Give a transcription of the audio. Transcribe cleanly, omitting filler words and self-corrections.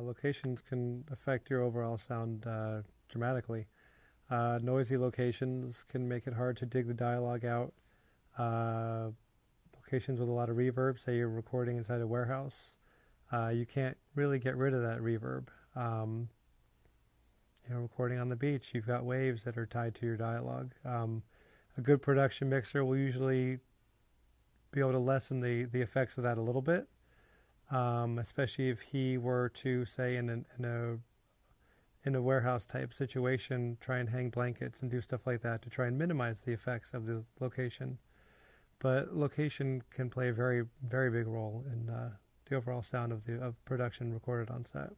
Locations can affect your overall sound dramatically. Noisy locations can make it hard to dig the dialogue out. Locations with a lot of reverb, say you're recording inside a warehouse, you can't really get rid of that reverb. Recording on the beach, you've got waves that are tied to your dialogue. A good production mixer will usually be able to lessen the effects of that a little bit, especially if he were to, say, in a warehouse type situation, try and hang blankets and do stuff like that to try and minimize the effects of the location. But location can play a very, very big role in the overall sound of production recorded on set.